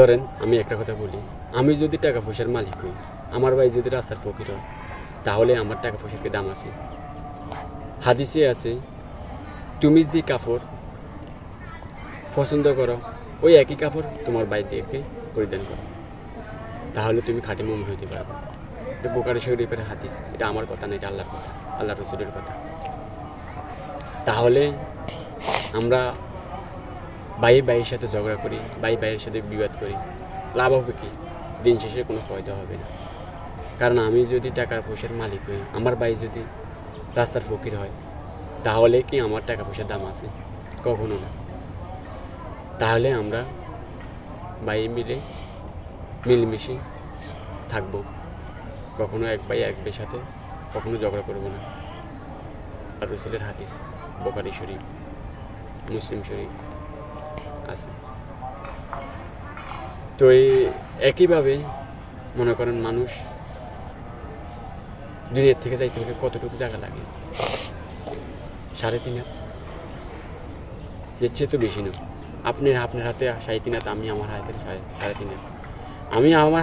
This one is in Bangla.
ধরেন আমি একটা কথা বলি, আমি যদি টাকা পয়সার মালিক হই, আমার ভাই যদি রাস্তার ফকির হয়, তাহলে আমার টাকা পয়সার কি দাম আছে? হাদিসে আছে, তুমি যে কাপড় পছন্দ করো ওই একই কাপড় তোমার ভাই দিকে পরিধান করো, তাহলে তুমি খাঁটি মুমিন হইতে পারবে। এটা বুখারী শরীফের হাদিস, এটা আমার কথা না, এটা আল্লাহর কথা, আল্লাহ রসুলের কথা। তাহলে আমরা ভাই ভাইয়ের সাথে ঝগড়া করি, ভাই ভাইয়ের সাথে বিবাদ করি, লাভ হবে কি? দিন শেষে কোনো ফায়দা হবে না। কারণ আমি যদি টাকার পয়সার মালিক হই, আমার ভাই যদি রাস্তার ফকির হয়, তাহলে কি আমার টাকা পয়সার দাম আছে? কখনো না। তাহলে আমরা ভাই মিলে মিলমিশে থাকবো, কখনো এক ভাই এক ভাইয়ের সাথে কখনো ঝগড়া করবো না। আর রসুলের হাদিস বুখারী শরীফ, মুসলিম শরীফ আছে। তো এই একইভাবে মনে করেন মানুষ দুনিয়ার থেকে যাইতে হলে কতটুকু জায়গা লাগে? 3.5 হাত, এর চেয়ে তো বেশি না। আপনি আপনার হাতে 3.5 হাত, আমি আমার হাতে 3.5 হাত। আমি আমার